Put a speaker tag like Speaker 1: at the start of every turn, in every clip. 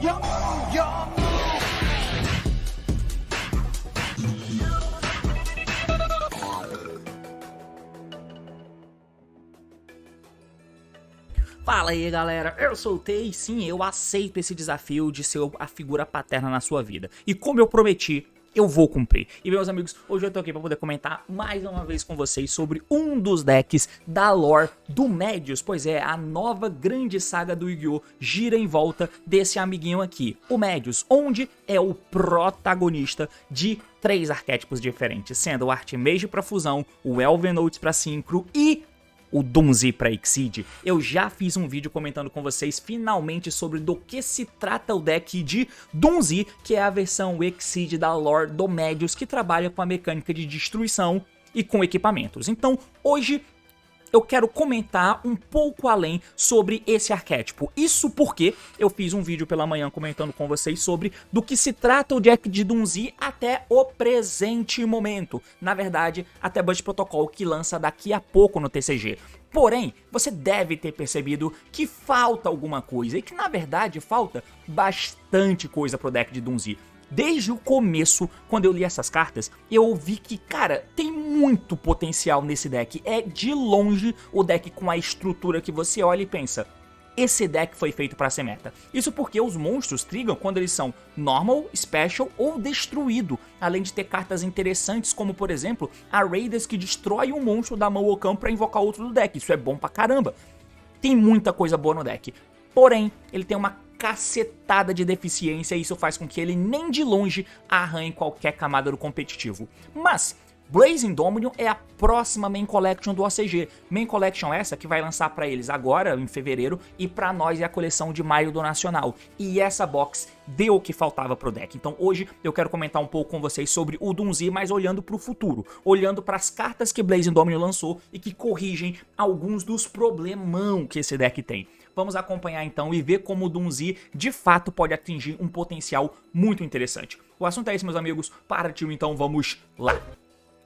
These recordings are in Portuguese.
Speaker 1: Fala aí galera, eu sou o Tei e sim, eu aceito esse desafio de ser a figura paterna na sua vida. E como eu prometi, eu vou cumprir. E meus amigos, hoje eu tô aqui pra poder comentar mais uma vez com vocês sobre um dos decks da lore do Médios. Pois é, a nova grande saga do Yu-Gi-Oh! Gira em volta desse amiguinho aqui, o Médios, onde é o protagonista de 3 arquétipos diferentes, sendo o Archmage pra fusão, o Elven Notes pra Synchro e o Dunzi para Exceed. Eu já fiz um vídeo comentando com vocês finalmente sobre do que se trata o deck de Dunzi, que é a versão Exceed da lore do Médios, que trabalha com a mecânica de destruição e com equipamentos. Então hoje eu quero comentar um pouco além sobre esse arquétipo. Isso porque eu fiz um vídeo pela manhã comentando com vocês sobre do que se trata o deck de Dunzi até o presente momento. Na verdade, até Budget Protocol, que lança daqui a pouco no TCG. Porém, você deve ter percebido que falta alguma coisa e que na verdade falta bastante coisa pro deck de Dunzi. Desde o começo, quando eu li essas cartas, eu vi que, cara, tem muito potencial nesse deck. É de longe o deck com a estrutura que você olha e pensa: esse deck foi feito para ser meta. Isso porque os monstros trigam quando eles são normal, special ou destruído. Além de ter cartas interessantes como, por exemplo, a Raiders, que destrói um monstro da mão Okam para invocar outro do deck. Isso é bom pra caramba. Tem muita coisa boa no deck. Porém, ele tem uma cacetada de deficiência e isso faz com que ele nem de longe arranhe qualquer camada do competitivo. Mas Blazing Dominion é a próxima Main Collection do OCG. Main Collection essa que vai lançar pra eles agora, em fevereiro, e pra nós é a coleção de maio do Nacional. E essa box deu o que faltava pro deck. Então hoje eu quero comentar um pouco com vocês sobre o Dunzi, mas olhando pro futuro. Olhando pras cartas que Blazing Dominion lançou e que corrigem alguns dos problemão que esse deck tem. Vamos acompanhar então e ver como o Dunzi de fato pode atingir um potencial muito interessante. O assunto é esse, meus amigos. Partiu, então vamos lá.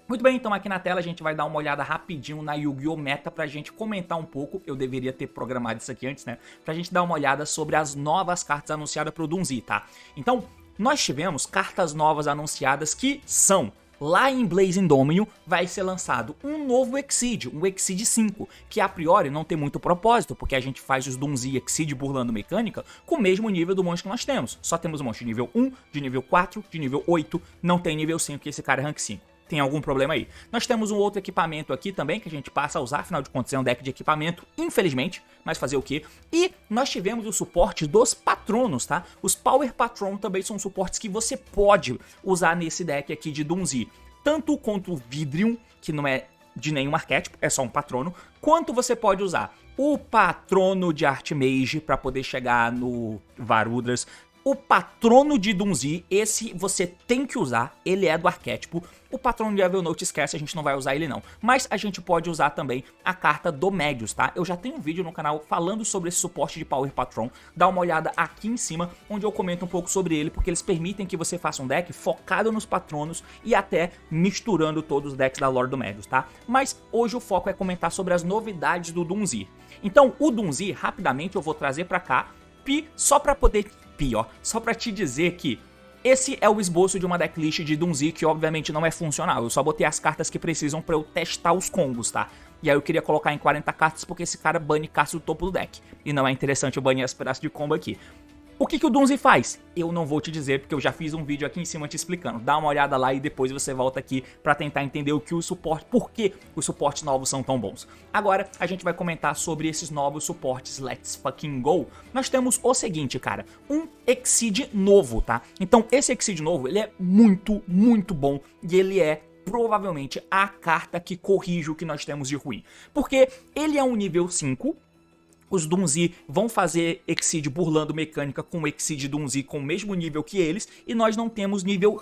Speaker 1: Muito bem, então aqui na tela a gente vai dar uma olhada rapidinho na Yu-Gi-Oh! Meta pra gente comentar um pouco. Eu deveria ter programado isso aqui antes, né? Pra gente dar uma olhada sobre as novas cartas anunciadas pro Dunzi, tá? Então, nós tivemos cartas novas anunciadas que são: lá em Blazing Dominion vai ser lançado um novo Exceed, um Exceed 5, que a priori não tem muito propósito, porque a gente faz os Dunzi Exceed burlando mecânica com o mesmo nível do monstro que nós temos. Só temos um monstro de nível 1, de nível 4, de nível 8, não tem nível 5, que esse cara é rank 5. Tem algum problema aí. Nós temos um outro equipamento aqui também que a gente passa a usar, afinal de contas é um deck de equipamento, infelizmente, mas fazer o quê? E nós tivemos o suporte dos patronos, tá? Os Power Patron também são suportes que você pode usar nesse deck aqui de Dunzi. Tanto contra o Vidrium, que não é de nenhum arquétipo, é só um patrono, quanto você pode usar o patrono de Archmage para poder chegar no Varudras. O patrono de Dunzi, esse você tem que usar, ele é do arquétipo. O patrono de Evernote esquece, a gente não vai usar ele não. Mas a gente pode usar também a carta do Médios, tá? Eu já tenho um vídeo no canal falando sobre esse suporte de Power Patron. Dá uma olhada aqui em cima, onde eu comento um pouco sobre ele, porque eles permitem que você faça um deck focado nos patronos e até misturando todos os decks da lore do Médios, tá? Mas hoje o foco é comentar sobre as novidades do Dunzi. Então, o Dunzi, rapidamente eu vou trazer pra cá, só pra poder... só pra te dizer que esse é o esboço de uma decklist de Dunzi que obviamente não é funcional. Eu só botei as cartas que precisam pra eu testar os combos, tá? E aí eu queria colocar em 40 cartas porque esse cara bane cartas do topo do deck. E não é interessante eu banir as pedaços de combo aqui. O que o Dunzi faz? Eu não vou te dizer porque eu já fiz um vídeo aqui em cima te explicando. Dá uma olhada lá e depois você volta aqui pra tentar entender o que o suporte, por que os suportes novos são tão bons. Agora a gente vai comentar sobre esses novos suportes. Let's fucking go! Nós temos o seguinte, cara, um Exceed novo, tá? Então esse Exceed novo, ele é muito, muito bom e ele é provavelmente a carta que corrige o que nós temos de ruim. Porque ele é um nível 5, os Dunzi vão fazer Exceed burlando mecânica com o Exceed Dunzi com o mesmo nível que eles, e nós não temos nível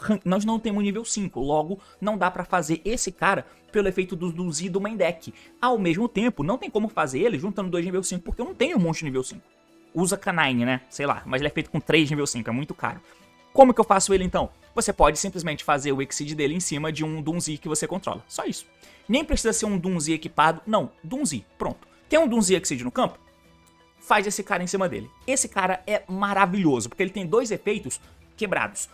Speaker 1: 5, logo não dá pra fazer esse cara pelo efeito do Dunzi do main deck. Ao mesmo tempo, não tem como fazer ele juntando 2 nível 5, porque eu não tenho um monstro nível 5. Usa Canine, né? Sei lá, mas ele é feito com 3 nível 5, é muito caro. Como que eu faço ele então? Você pode simplesmente fazer o Exceed dele em cima de um Dunzi que você controla, só isso. Nem precisa ser um Dunzi equipado, não, Dunzi, pronto. Tem um Dunzi Exceed no campo? faz esse cara em cima dele. Esse cara é maravilhoso, porque ele tem dois efeitos quebrados.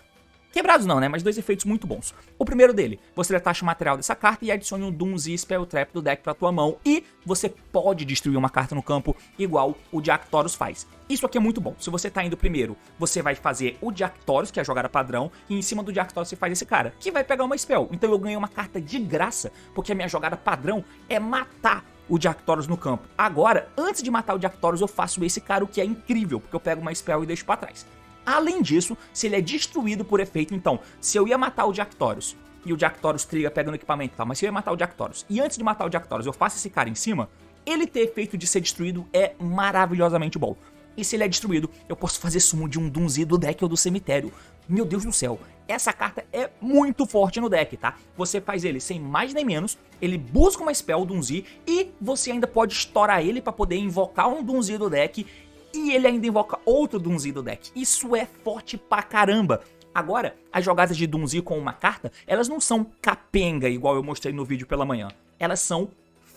Speaker 1: Quebrados não, né? Mas dois efeitos muito bons. O primeiro dele, você detacha o material dessa carta e adicione um Doomsday Spell Trap do deck pra tua mão. E você pode destruir uma carta no campo igual o de Arcturus faz. Isso aqui é muito bom. Se você tá indo primeiro, você vai fazer o de Arcturus, que é a jogada padrão. E em cima do de Arcturus você faz esse cara, que vai pegar uma Spell. Então eu ganhei uma carta de graça, porque a minha jogada padrão é matar o de Arcturus no campo. Agora, antes de matar o de Arcturus, eu faço esse cara, o que é incrível, porque eu pego uma Spell e deixo pra trás. Além disso, se ele é destruído por efeito, então, se eu ia matar o de Arcturus e o de Arcturus triga pega no equipamento e tal, mas se eu ia matar o de Arcturus e antes de matar o de Arcturus eu faço esse cara em cima, ele ter efeito de ser destruído é maravilhosamente bom. E se ele é destruído, eu posso fazer sumo de um Doomsday do deck ou do cemitério. Meu Deus do céu, essa carta é muito forte no deck, tá? Você faz ele sem mais nem menos, ele busca uma spell Doomsday e você ainda pode estourar ele para poder invocar um Doomsday do deck e ele ainda invoca outro Doomsday do deck. Isso é forte pra caramba. Agora, as jogadas de Doomsday com uma carta, elas não são capenga igual eu mostrei no vídeo pela manhã. Elas são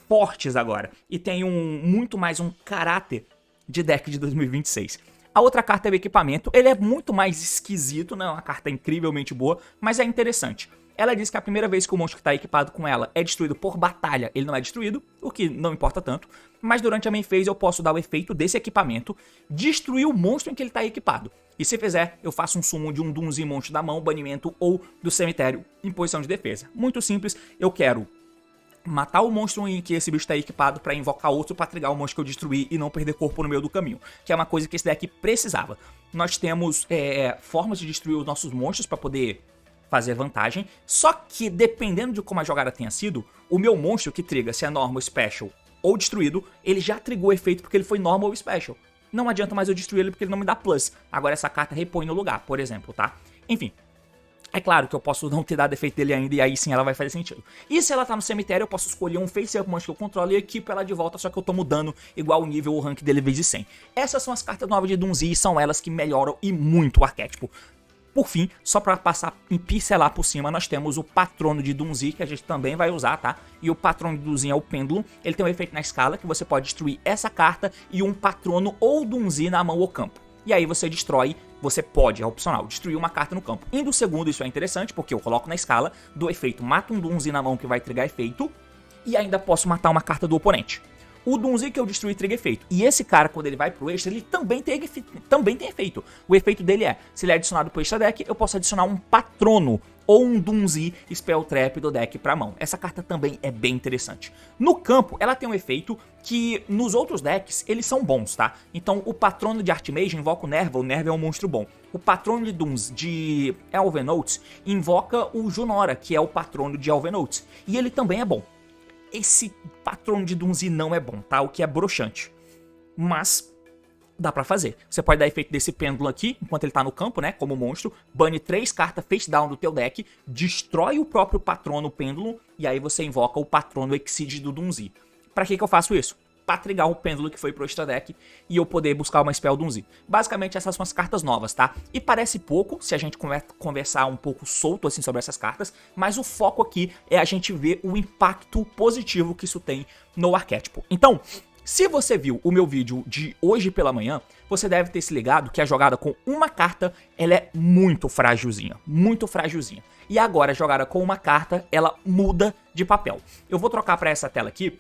Speaker 1: fortes agora e tem muito mais um caráter de deck de 2026. A outra carta é o equipamento, ele é muito mais esquisito, não é uma carta incrivelmente boa, mas é interessante. Ela diz que a primeira vez que o monstro que está equipado com ela é destruído por batalha, ele não é destruído, o que não importa tanto, mas durante a main phase eu posso dar o efeito desse equipamento, destruir o monstro em que ele está equipado. E se fizer, eu faço um summon de um Doomsday monstro da mão, banimento ou do cemitério em posição de defesa. Muito simples, eu quero matar o monstro em que esse bicho está equipado para invocar outro para trigar o monstro que eu destruí e não perder corpo no meio do caminho, que é uma coisa que esse deck precisava. Nós temos formas de destruir os nossos monstros para poder fazer vantagem, só que dependendo de como a jogada tenha sido, o meu monstro que triga, se é normal, special ou destruído, ele já trigou o efeito porque ele foi normal ou special. Não adianta mais eu destruir ele porque ele não me dá plus. Agora essa carta repõe no lugar, por exemplo, tá? Enfim. É claro que eu posso não ter dado efeito dele ainda e aí sim ela vai fazer sentido. E se ela tá no cemitério, eu posso escolher um face-up monstro que eu controlo e equipo ela de volta, só que eu tô mudando igual o nível ou o rank dele vezes 100. Essas são as cartas novas de Doomsday e são elas que melhoram e muito o arquétipo. Por fim, só pra passar em pincelar por cima, nós temos o patrono de Doomsday, que a gente também vai usar, tá? E o patrono de Doomsday é o pêndulo, ele tem um efeito na escala, que você pode destruir essa carta e um patrono ou Doomsday na mão ou campo. E aí você destrói, você pode, é opcional, destruir uma carta no campo. Indo segundo, isso é interessante, porque eu coloco na escala do efeito, mato um Doomsday na mão que vai trigar efeito, e ainda posso matar uma carta do oponente. O Doomsday que eu destruí triga efeito. E esse cara, quando ele vai pro extra, ele também tem efeito. O efeito dele é, se ele é adicionado pro extra deck, eu posso adicionar um patrono ou um Doomsday Spell Trap do deck pra mão. Essa carta também é bem interessante. No campo, ela tem um efeito que nos outros decks, eles são bons, tá? Então, o patrono de Archmage invoca o Nerva é um monstro bom. O patrono de Dooms de Elven Oaths invoca o Junora, que é o patrono de Elven Oaths. E ele também é bom. Esse patrono de Doomsday não é bom, tá? O que é broxante. Mas dá pra fazer. Você pode dar efeito desse pêndulo aqui, enquanto ele tá no campo, né? Como monstro. Bane 3 cartas face down do teu deck. Destrói o próprio patrono pêndulo. E aí você invoca o patrono Exceed do Doomsday. Pra que eu faço isso? Pra trigar o pêndulo que foi pro extra deck e eu poder buscar uma spell Doomsday. Basicamente essas são as cartas novas, tá? E parece pouco se a gente conversar um pouco solto assim sobre essas cartas, mas o foco aqui é a gente ver o impacto positivo que isso tem no arquétipo. Então, se você viu o meu vídeo de hoje pela manhã, você deve ter se ligado que a jogada com uma carta, ela é muito frágilzinha, muito frágilzinha. E agora a jogada com uma carta, ela muda de papel. Eu vou trocar para essa tela aqui,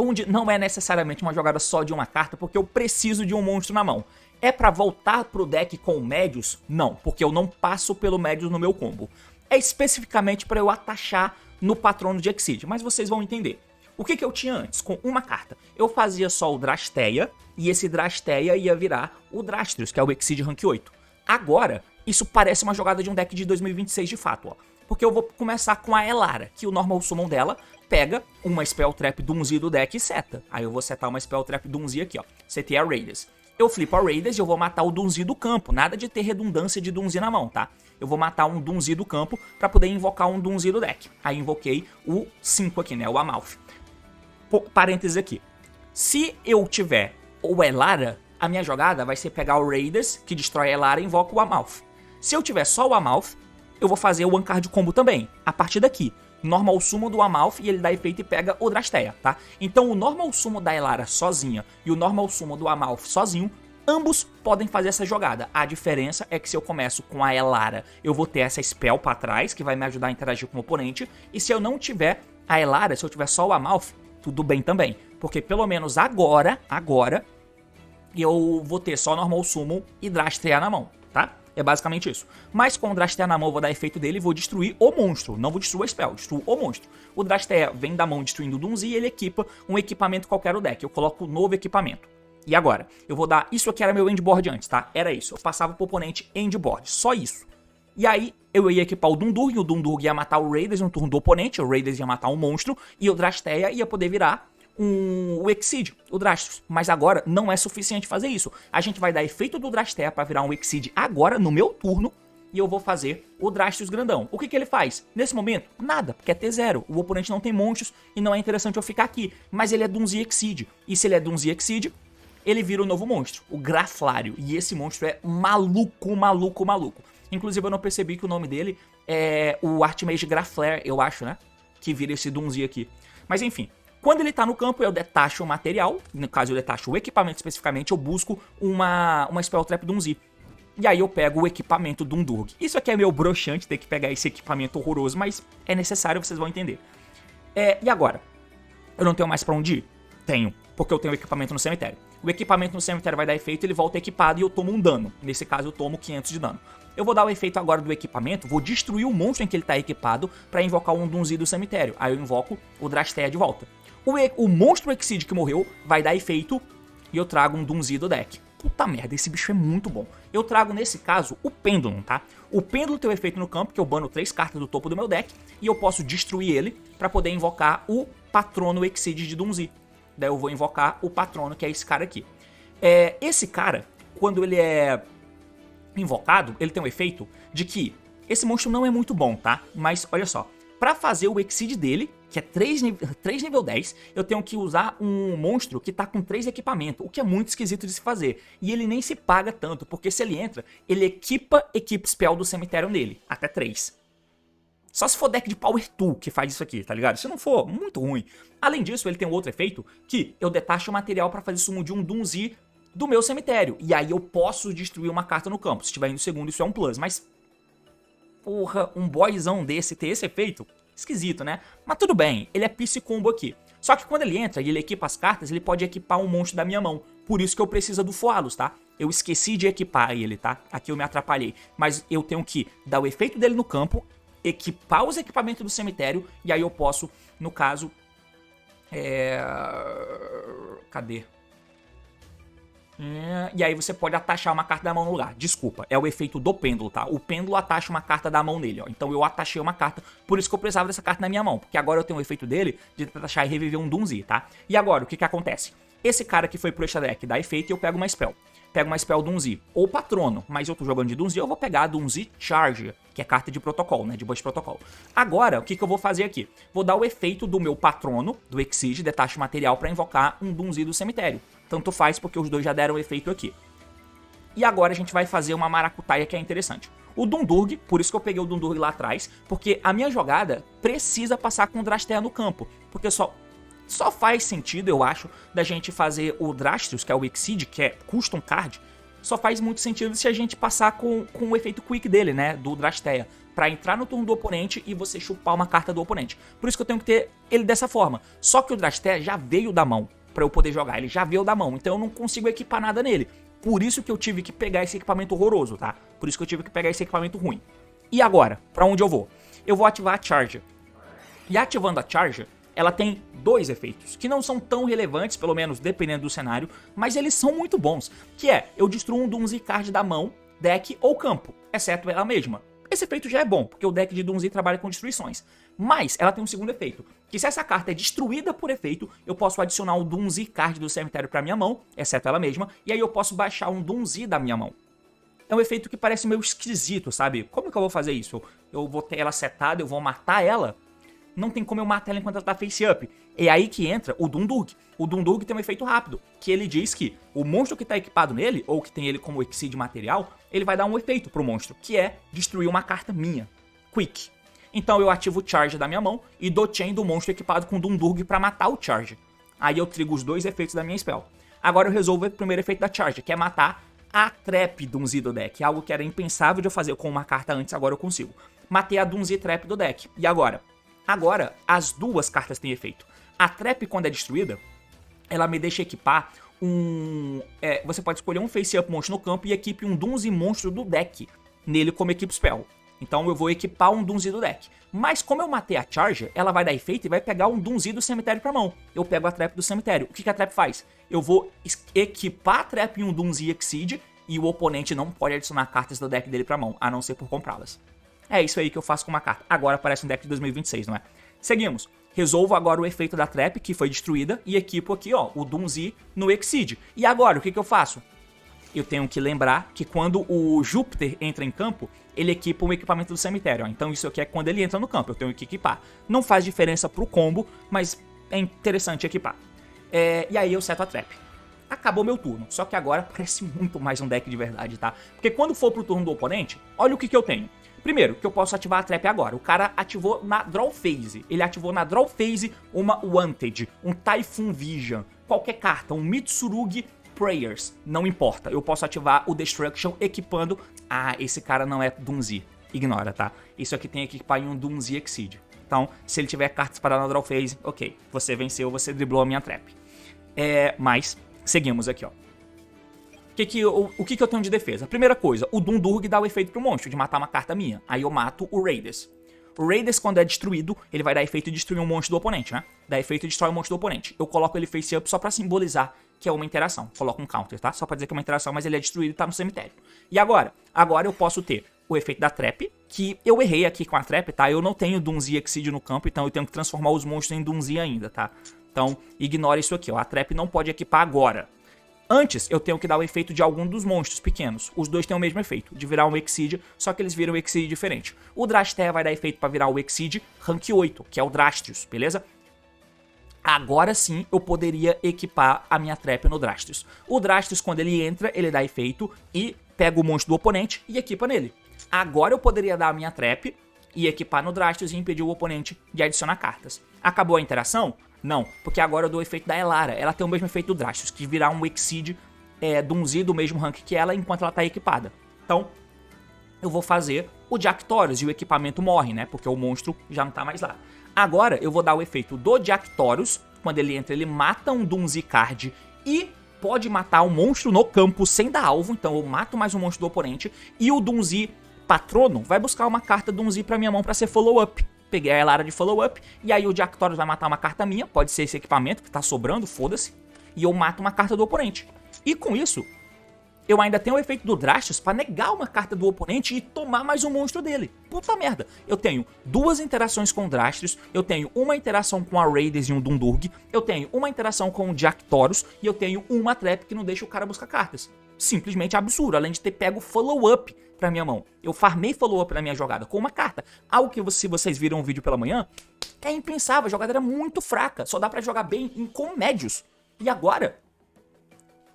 Speaker 1: onde não é necessariamente uma jogada só de uma carta, porque eu preciso de um monstro na mão. É pra voltar pro deck com Médios? Não, porque eu não passo pelo Médios no meu combo. É especificamente pra eu atachar no patrono de Exceed, mas vocês vão entender. O que eu tinha antes? Com uma carta, eu fazia só o Drasteia, e esse Drasteia ia virar o Drastrius, que é o Exceed Rank 8. Agora, isso parece uma jogada de um deck de 2026 de fato, ó. Porque eu vou começar com a Elara, que o normal summon dela pega uma Spell Trap Doomsday do deck e seta. Aí eu vou setar uma Spell Trap Doomsday aqui, ó. Setei a Raiders. Eu flipo a Raiders e eu vou matar o Doomsday do campo. Nada de ter redundância de Doomsday na mão, tá? Eu vou matar um Doomsday do campo pra poder invocar um Doomsday do deck. Aí invoquei o 5 aqui, né? O Amalfi. Parênteses aqui. Se eu tiver o Elara, a minha jogada vai ser pegar o Raiders, que destrói a Elara e invoca o Amalfi. Se eu tiver só o Amalfi, eu vou fazer o One Card Combo também, a partir daqui. Normal Summon do Amalfi e ele dá efeito e pega o Drasteia, tá? Então o Normal Summon da Elara sozinha e o Normal Summon do Amalfi sozinho, ambos podem fazer essa jogada. A diferença é que se eu começo com a Elara, eu vou ter essa spell pra trás, que vai me ajudar a interagir com o oponente. E se eu não tiver a Elara, se eu tiver só o Amalfi, tudo bem também. Porque pelo menos agora, eu vou ter só Normal Summon e Drasteia na mão, tá? É basicamente isso. Mas com o Drasteia na mão eu vou dar efeito dele e vou destruir o monstro. Não vou destruir a spell, destruo o monstro. O Drasteia vem da mão destruindo o Dunzi e ele equipa um equipamento qualquer no deck. Eu coloco um novo equipamento. E agora? Eu vou dar... Isso aqui era meu endboard antes, tá? Era isso. Eu passava pro oponente endboard. Só isso. E aí eu ia equipar o Dundurg. O Dundurg ia matar o Raiders no turno do oponente. O Raiders ia matar um monstro. E o Drasteia ia poder virar o Exceed, o Drastos. Mas agora não é suficiente fazer isso. A gente vai dar efeito do Drasteia pra virar um Exceed agora, no meu turno. E eu vou fazer o Drastos grandão. O que ele faz? Nesse momento, nada, porque é T0. O oponente não tem monstros e não é interessante eu ficar aqui. Mas ele é Dunzi Exceed. E se ele é Dunzi Exceed, ele vira o novo monstro, o Graflário. E esse monstro é maluco, maluco, maluco. Inclusive eu não percebi que o nome dele é o Archmage Graflare, eu acho, né? Que vira esse Dunzi aqui. Mas enfim... Quando ele tá no campo, eu detacho o material, no caso eu detacho o equipamento especificamente, eu busco uma Spell Trap Dunzi. E aí eu pego o equipamento Dundurg. Isso aqui é meio broxante ter que pegar esse equipamento horroroso, mas é necessário, vocês vão entender. E agora? Eu não tenho mais pra onde ir? Tenho, porque eu tenho o equipamento no cemitério. O equipamento no cemitério vai dar efeito, ele volta equipado e eu tomo um dano. Nesse caso eu tomo 500 de dano. Eu vou dar o efeito agora do equipamento, vou destruir o monstro em que ele tá equipado pra invocar um Dunzi do cemitério. Aí eu invoco o Drasteia de volta. O monstro Exceed que morreu vai dar efeito e eu trago um Dunzi do deck. Puta merda, esse bicho é muito bom. Eu trago, nesse caso, o Pêndulo, tá? O Pêndulo tem o efeito no campo, que eu bano 3 cartas do topo do meu deck, e eu posso destruir ele pra poder invocar o Patrono Exceed de Dunzi. Daí eu vou invocar o Patrono, que é esse cara aqui. Esse cara, quando ele é invocado, ele tem o efeito de que esse monstro não é muito bom, tá? Mas, olha só, pra fazer o Exceed dele, que é 3 nível 10, eu tenho que usar um monstro que tá com 3 equipamentos, o que é muito esquisito de se fazer. E ele nem se paga tanto, porque se ele entra, ele equipa Spell do cemitério nele, até 3. Só se for deck de Power 2 que faz isso aqui, tá ligado? Se não for, muito ruim. Além disso, ele tem um outro efeito, que eu detacho o material pra fazer sumo de um Dunzi do meu cemitério. E aí eu posso destruir uma carta no campo. Se estiver indo segundo, isso é um plus, mas... Porra, um boyzão desse ter esse efeito... Esquisito, né? Mas tudo bem, ele é Psy-Combo aqui. Só que quando ele entra e ele equipa as cartas, ele pode equipar um monstro da minha mão. Por isso que eu preciso do Foalos, tá? Eu esqueci de equipar ele, tá? Aqui eu me atrapalhei. Mas eu tenho que dar o efeito dele no campo, equipar os equipamentos do cemitério, e aí eu posso, no caso... Cadê? E aí você pode atachar uma carta da mão no lugar. Desculpa, é o efeito do pêndulo, tá? O pêndulo atacha uma carta da mão nele, ó. Então eu atachei uma carta, por isso que eu precisava dessa carta na minha mão. Porque agora eu tenho o efeito dele de atachar e reviver um Dunzi, tá? E agora, o que acontece? Esse cara que foi pro extra deck dá efeito e eu pego uma spell. Pego uma spell Dunzi ou Patrono, mas eu tô jogando de Dunzi, eu vou pegar a Dunzi Charge, que é carta de protocolo, né? De Burst Protocol. Agora, o que eu vou fazer aqui? Vou dar o efeito do meu Patrono, do Exceed, detache material, pra invocar um Dunzi do cemitério. Tanto faz, porque os dois já deram efeito aqui. E agora a gente vai fazer uma maracutaia que é interessante. O Dundurg, por isso que eu peguei o Dundurg lá atrás, porque a minha jogada precisa passar com o Drasteia no campo. Porque só faz sentido, eu acho, da gente fazer o Drastos, que é o Exceed, que é Custom Card, só faz muito sentido se a gente passar com o efeito Quick dele, né, do Drasteia, pra entrar no turno do oponente e você chupar uma carta do oponente. Por isso que eu tenho que ter ele dessa forma. Só que o Drasteia já veio da mão pra eu poder jogar, ele já veio da mão, então eu não consigo equipar nada nele. Por isso que eu tive que pegar esse equipamento horroroso, tá? Por isso que eu tive que pegar esse equipamento ruim. E agora, pra onde eu vou? Eu vou ativar a Charge. E ativando a Charge, ela tem 2 efeitos, que não são tão relevantes, pelo menos dependendo do cenário, mas eles são muito bons, que é, eu destruo um Dunzi card da mão, deck ou campo, exceto ela mesma. Esse efeito já é bom, porque o deck de Dunzi trabalha com destruições. Mas ela tem um segundo efeito, que se essa carta é destruída por efeito, eu posso adicionar o Dunzi card do cemitério pra minha mão, exceto ela mesma, e aí eu posso baixar um Dunzi da minha mão. É um efeito que parece meio esquisito, sabe? Como que eu vou fazer isso? Eu vou ter ela setada, eu vou matar ela? Não tem como eu matar ela enquanto ela tá face up. É aí que entra o Dundurg. O Dundurg tem um efeito rápido, que ele diz que o monstro que tá equipado nele, ou que tem ele como Exceed material, ele vai dar um efeito pro monstro, que é destruir uma carta minha. Quick. Então eu ativo o Charge da minha mão e dou Chain do monstro equipado com Dundurg pra matar o Charge. Aí eu trigo os dois efeitos da minha spell. Agora eu resolvo o primeiro efeito da Charge, que é matar a Trap Dunzi do deck. Algo que era impensável de eu fazer com uma carta antes, agora eu consigo. Matei a Dunzi Trap do deck. E agora? Agora, as duas cartas têm efeito. A Trap, quando é destruída, ela me deixa equipar você pode escolher um Face Up monstro no campo e equipe um Dunzi monstro do deck nele como equipe spell. Então eu vou equipar um Dunzi do deck. Mas como eu matei a Charger, ela vai dar efeito e vai pegar um Dunzi do cemitério pra mão. Eu pego a Trap do cemitério. O que a Trap faz? Eu vou equipar a Trap em um Dunzi Exceed e o oponente não pode adicionar cartas do deck dele pra mão, a não ser por comprá-las. É isso aí que eu faço com uma carta. Agora parece um deck de 2026, não é? Seguimos. Resolvo agora o efeito da Trap, que foi destruída, e equipo aqui, ó, o Dunzi no Exceed. E agora, o que eu faço? Eu tenho que lembrar que quando o Júpiter entra em campo, ele equipa um equipamento do cemitério. Ó. Então isso aqui é quando ele entra no campo, eu tenho que equipar. Não faz diferença pro combo, mas é interessante equipar. E aí eu seto a Trap. Acabou meu turno, só que agora parece muito mais um deck de verdade, tá? Porque quando for pro turno do oponente, olha o que eu tenho. Primeiro, que eu posso ativar a Trap agora. O cara ativou na Draw Phase. Ele ativou na Draw Phase uma Wanted, um Typhoon Vision, qualquer carta, um Mitsurugi Prayers. Não importa, eu posso ativar o Destruction equipando... Ah, esse cara não é Dunzi. Ignora, tá? Isso aqui tem que equipar em um Dunzi Exceed. Então, se ele tiver cartas para na Draw Phase, ok. Você venceu, você driblou a minha Trap. Mas, seguimos aqui, ó. O que eu tenho de defesa? Primeira coisa, o Dundurg dá o efeito pro monstro de matar uma carta minha. Aí eu mato o Raiders. O Raiders, quando é destruído, ele vai dar efeito de destruir um monstro do oponente, né? Dá efeito de destruir um monstro do oponente. Eu coloco ele face up só pra simbolizar que é uma interação. Coloco um counter, tá? Só pra dizer que é uma interação, mas ele é destruído e tá no cemitério. E agora? Agora eu posso ter o efeito da Trap, que eu errei aqui com a Trap, tá? Eu não tenho Dunzi Exceed no campo, então eu tenho que transformar os monstros em Dunzi ainda, tá? Então, ignora isso aqui, ó. A Trap não pode equipar agora. Antes, eu tenho que dar o efeito de algum dos monstros pequenos. Os dois têm o mesmo efeito, de virar um Exceed, só que eles viram um Exceed diferente. O Drastea vai dar efeito pra virar o Exceed Rank 8, que é o Drastius, beleza? Agora sim, eu poderia equipar a minha Trap no Drastius. O Drastius, quando ele entra, ele dá efeito e pega o monstro do oponente e equipa nele. Agora eu poderia dar a minha Trap e equipar no Drastius e impedir o oponente de adicionar cartas. Acabou a interação? Não, porque agora eu dou o efeito da Elara. Ela tem o mesmo efeito do Drastius, que virar um Exceed Dunzi do mesmo rank que ela enquanto ela tá equipada. Então, eu vou fazer o Jactorius e o equipamento morre, né? Porque o monstro já não tá mais lá. Agora eu vou dar o efeito do Jactorius. Quando ele entra, ele mata um Dunzi Card e pode matar um monstro no campo sem dar alvo. Então eu mato mais um monstro do oponente. E o Dunzi Patrono vai buscar uma carta Dunzi pra minha mão pra ser follow-up. Peguei a Elara de follow-up, e aí o Jactorius vai matar uma carta minha, pode ser esse equipamento que tá sobrando, foda-se, e eu mato uma carta do oponente. E com isso, eu ainda tenho o efeito do Drastius pra negar uma carta do oponente e tomar mais um monstro dele. Puta merda. Eu tenho duas interações com o Drastius, eu tenho uma interação com a Raiders e um Dundurg, eu tenho uma interação com o Jactorius, e eu tenho uma Trap que não deixa o cara buscar cartas. Simplesmente absurdo, além de ter pego follow-up pra minha mão. Eu farmei follow-up na minha jogada com uma carta. Algo que se vocês viram o vídeo pela manhã, é impensável. A jogada era muito fraca. Só dá pra jogar bem com médios. E agora,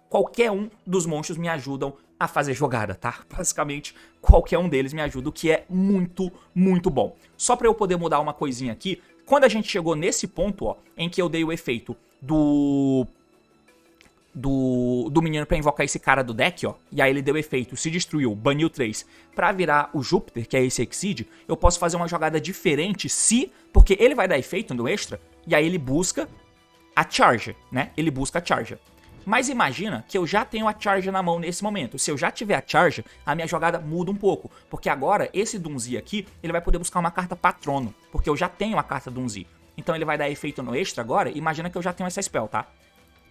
Speaker 1: qualquer um dos monstros me ajudam a fazer jogada, tá? Basicamente, qualquer um deles me ajuda, o que é muito, muito bom. Só pra eu poder mudar uma coisinha aqui, quando a gente chegou nesse ponto, ó, em que eu dei o efeito do menino pra invocar esse cara do deck, ó, e aí ele deu efeito, se destruiu, baniu 3, pra virar o Júpiter, que é esse Exceed, eu posso fazer uma jogada diferente porque ele vai dar efeito no extra, e aí ele busca a Charge, né? Ele busca a Charge. Mas imagina que eu já tenho a Charge na mão nesse momento. Se eu já tiver a Charge, a minha jogada muda um pouco, porque agora esse Dunzi aqui, ele vai poder buscar uma carta Patrono, porque eu já tenho a carta Dunzi. Então ele vai dar efeito no extra agora, imagina que eu já tenho essa spell, tá?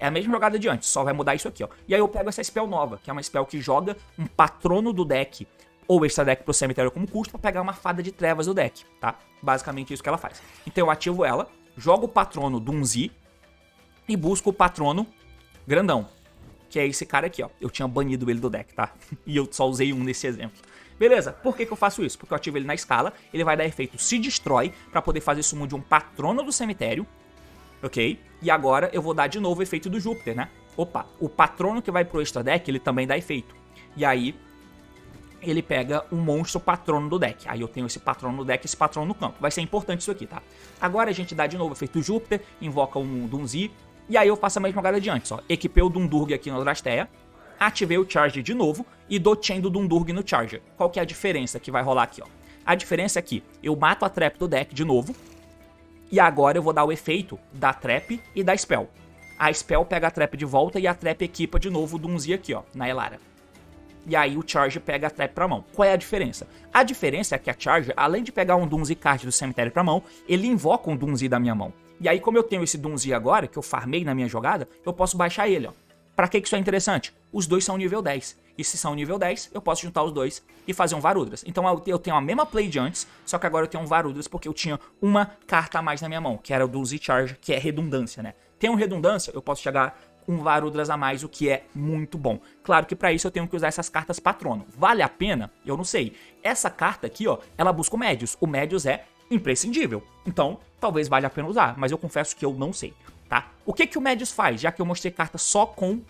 Speaker 1: É a mesma jogada de antes, só vai mudar isso aqui, ó. E aí eu pego essa spell nova, que é uma spell que joga um patrono do deck, ou extra deck pro cemitério como custo, pra pegar uma fada de trevas do deck, tá? Basicamente isso que ela faz. Então eu ativo ela, jogo o patrono Dunzi, e busco o patrono grandão, que é esse cara aqui, ó. Eu tinha banido ele do deck, tá? E eu só usei um nesse exemplo. Beleza, por que eu faço isso? Porque eu ativo ele na escala, ele vai dar efeito se destrói, pra poder fazer summon de um patrono do cemitério, ok? E agora eu vou dar de novo o efeito do Júpiter, né? Opa, o patrono que vai pro extra deck, ele também dá efeito. E aí, ele pega um monstro patrono do deck. Aí eu tenho esse patrono no deck e esse patrono no campo. Vai ser importante isso aqui, tá? Agora a gente dá de novo o efeito Júpiter, invoca um Dunzi, e aí eu faço a mesma jogada de antes, ó. Equipei o Dundurg aqui no Drastea, ativei o Charge de novo e dou Chain do Dundurg no Charger. Qual que é a diferença que vai rolar aqui, ó? A diferença é que eu mato a Trap do deck de novo, e agora eu vou dar o efeito da Trap e da Spell. A Spell pega a Trap de volta e a Trap equipa de novo o Dunzi aqui, ó, na Elara. E aí o Charge pega a Trap pra mão. Qual é a diferença? A diferença é que a Charge, além de pegar um Dunzi card do cemitério pra mão, ele invoca um Dunzi da minha mão. E aí como eu tenho esse Dunzi agora, que eu farmei na minha jogada, eu posso baixar ele, ó. Pra que isso é interessante? Os dois são nível 10. E se são nível 10, eu posso juntar os dois e fazer um Varudras. Então eu tenho a mesma play de antes, só que agora eu tenho um Varudras porque eu tinha uma carta a mais na minha mão, que era o Dunzi Charge, que é redundância, né? Tem redundância, eu posso chegar um Varudras a mais, o que é muito bom. Claro que pra isso eu tenho que usar essas cartas patrono. Vale a pena? Eu não sei. Essa carta aqui, ó, ela busca o Medius. O Medius é imprescindível. Então, talvez valha a pena usar, mas eu confesso que eu não sei, tá? O que o Medius faz, já que eu mostrei carta só com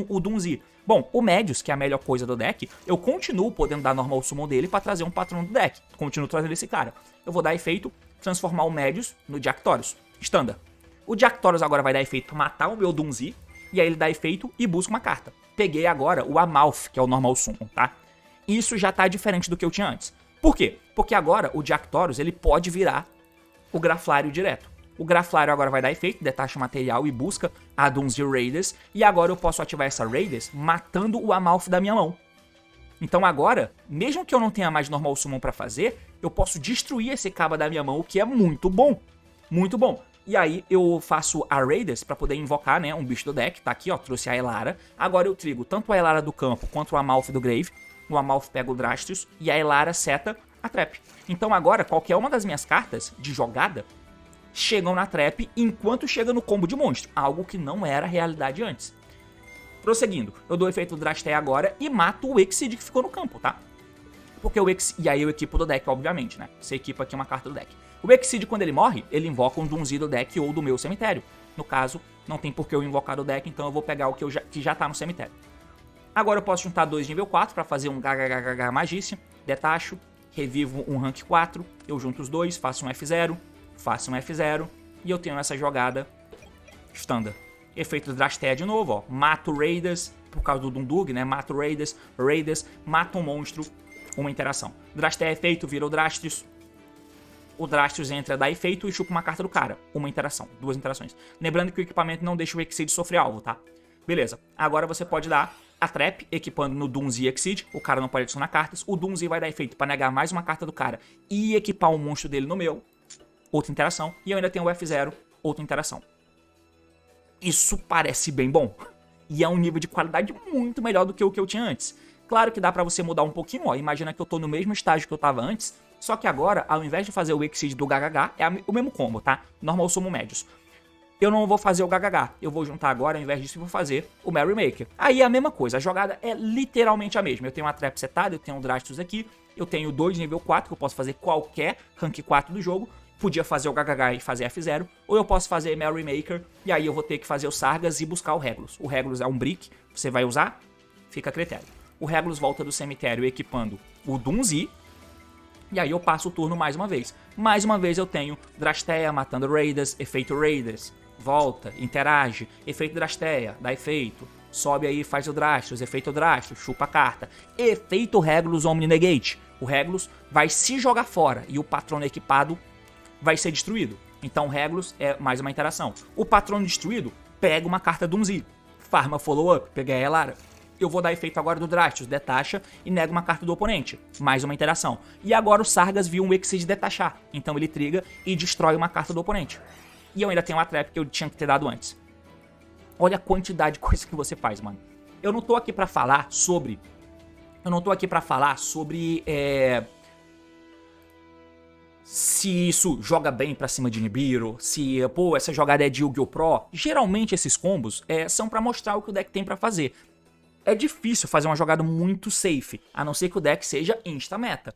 Speaker 1: o Dunzi? Bom, o Medius, que é a melhor coisa do deck, eu continuo podendo dar normal summon dele pra trazer um patrono do deck. Continuo trazendo esse cara. Eu vou dar efeito, transformar o Medius no Jactorius, standard. O Jactorius agora vai dar efeito matar o meu Dunzi, e aí ele dá efeito e busca uma carta. Peguei agora o Amalf, que é o normal summon, tá? Isso já tá diferente do que eu tinha antes. Por quê? Porque agora o Jactorius, ele pode virar o Graflário direto. O Graflário agora vai dar efeito, detacha o material e busca a Dunzi Raiders, e agora eu posso ativar essa Raiders matando o Amalf da minha mão. Então agora, mesmo que eu não tenha mais normal summon pra fazer, eu posso destruir esse caba da minha mão, o que é muito bom. Muito bom. E aí eu faço a Raiders pra poder invocar, né, um bicho do deck. Tá aqui, ó, trouxe a Elara. Agora eu trigo tanto a Elara do campo quanto o Amalf do Grave. O Amalf pega o Drastius e a Elara seta a Trap. Então agora qualquer uma das minhas cartas de jogada chegam na Trap enquanto chega no combo de monstro. Algo que não era realidade antes. Prosseguindo, eu dou o efeito do Drastea agora e mato o Exceed que ficou no campo, tá? Porque o Exceed... E aí eu equipo do deck, obviamente, né? Você equipa aqui uma carta do deck. O Exceed, quando ele morre, ele invoca um Dunzi do deck ou do meu cemitério. No caso, não tem por que eu invocar do deck, então eu vou pegar o que já tá no cemitério. Agora eu posso juntar dois nível 4 para fazer um Gagagagaga Magícia. Detacho, revivo um rank 4, eu junto os dois, faço um F0, faço um F0 e eu tenho essa jogada standard. Efeito Drastea de novo, ó. Mato Raiders, por causa do Dundurg, né? Mato Raiders, mata um monstro, uma interação. Drastea é efeito, vira o Drastius. O Drastius entra, dá efeito e chupa uma carta do cara. Uma interação, duas interações. Lembrando que o equipamento não deixa o Exceed sofrer alvo, tá? Beleza. Agora você pode dar a Trap, equipando no Dunzi Exceed. O cara não pode adicionar cartas. O Dunzi vai dar efeito para negar mais uma carta do cara e equipar um monstro dele no meu. Outra interação. E eu ainda tenho o F0, outra interação. Isso parece bem bom. E é um nível de qualidade muito melhor do que o que eu tinha antes. Claro que dá pra você mudar um pouquinho, ó. Imagina que eu tô no mesmo estágio que eu tava antes. Só que agora, ao invés de fazer o Exceed do GHH, é o mesmo combo, tá? Normal Summon Medius. Eu não vou fazer o GHH. Eu vou juntar agora, ao invés disso, eu vou fazer o Merrymaker. Aí é a mesma coisa. A jogada é literalmente a mesma. Eu tenho uma Trap setada, eu tenho um Drastius aqui. Eu tenho dois nível 4, que eu posso fazer qualquer rank 4 do jogo. Podia fazer o GHH e fazer F0, ou eu posso fazer Merrymaker, e aí eu vou ter que fazer o Sargas e buscar o Regulus. O Regulus é um brick, você vai usar, fica a critério. O Regulus volta do cemitério equipando o Dunzi, e aí eu passo o turno mais uma vez. Mais uma vez eu tenho Drastea matando Raiders, efeito Raiders, volta, interage, efeito Drastea, dá efeito, sobe aí, faz o Drastius, efeito Drastius, chupa a carta, efeito Regulus Omni Negate. O Regulus vai se jogar fora, e o patrono equipado vai ser destruído. Então Regulus é mais uma interação. O patrono destruído pega uma carta Dunzi, farma follow-up, pega a Elara. Eu vou dar efeito agora do Drastius, detacha e nega uma carta do oponente, mais uma interação. E agora o Sargas viu um Exceed detachar, então ele triga e destrói uma carta do oponente. E eu ainda tenho uma Trap que eu tinha que ter dado antes. Olha a quantidade de coisa que você faz, mano. Eu não tô aqui pra falar sobre... se isso joga bem pra cima de Nibiru, se, pô, essa jogada é de Yu-Gi-Oh! Pro. Geralmente esses combos são pra mostrar o que o deck tem pra fazer. É difícil fazer uma jogada muito safe, a não ser que o deck seja insta-meta.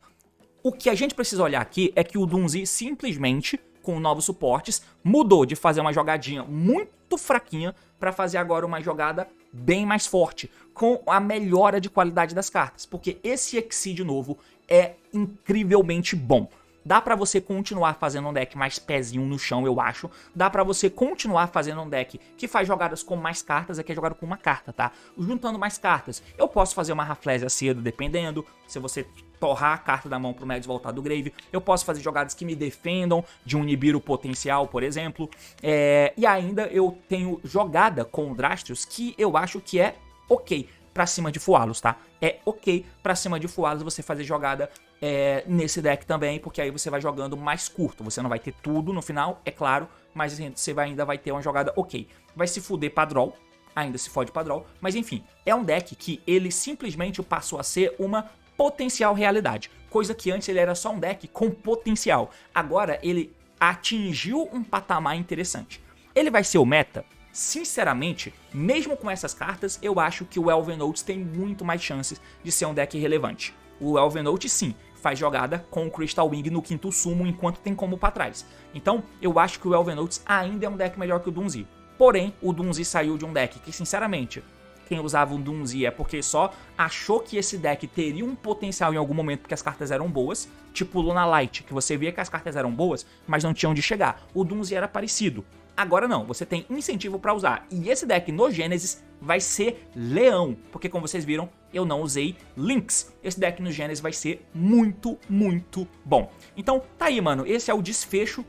Speaker 1: O que a gente precisa olhar aqui é que o Dunzi simplesmente, com novos suportes, mudou de fazer uma jogadinha muito fraquinha pra fazer agora uma jogada bem mais forte, com a melhora de qualidade das cartas, porque esse Exceed novo é incrivelmente bom. Dá pra você continuar fazendo um deck mais pezinho no chão, eu acho. Dá pra você continuar fazendo um deck que faz jogadas com mais cartas, aqui é jogado com uma carta, tá? Juntando mais cartas, eu posso fazer uma Rafflesia cedo, dependendo. Se você torrar a carta da mão pro Magus voltar do grave. Eu posso fazer jogadas que me defendam de um Nibiru potencial, por exemplo. E ainda eu tenho jogada com o Drastios que eu acho que é ok pra cima de Fualos, tá? É ok pra cima de Fualos você fazer jogada nesse deck também, porque aí você vai jogando mais curto. Você não vai ter tudo no final, é claro, mas você ainda vai ter uma jogada ok. Vai se fuder pra draw, ainda se fode pra draw, mas enfim, é um deck que ele simplesmente passou a ser uma potencial realidade, coisa que antes ele era só um deck com potencial. Agora ele atingiu um patamar interessante. Ele vai ser o meta? Sinceramente, mesmo com essas cartas, eu acho que o Elven Notes tem muito mais chances de ser um deck relevante. O Elven Notes, sim, faz jogada com o Crystal Wing no quinto sumo enquanto tem combo pra trás. Então, eu acho que o Elven Notes ainda é um deck melhor que o Dunzi. Porém, o Dunzi saiu de um deck que, sinceramente, quem usava o Dunzi é porque só achou que esse deck teria um potencial em algum momento porque as cartas eram boas, tipo Luna Light, que você via que as cartas eram boas, mas não tinham onde chegar. O Dunzi era parecido. Agora não, você tem incentivo pra usar. E esse deck no Genesis vai ser leão, porque como vocês viram, eu não usei Lynx. Esse deck no Genesis vai ser muito, muito bom. Então tá aí, mano, esse é o desfecho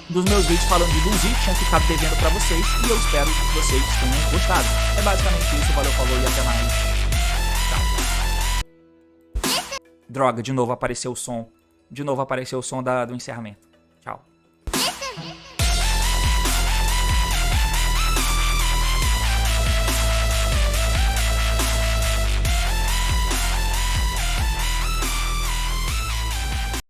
Speaker 1: dos meus vídeos falando de Dunzi, tinha ficado devendo pra vocês, e eu espero que vocês tenham gostado. É basicamente isso, valeu, falou e até mais. Tchau. Droga, de novo apareceu o som. De novo apareceu o som do encerramento.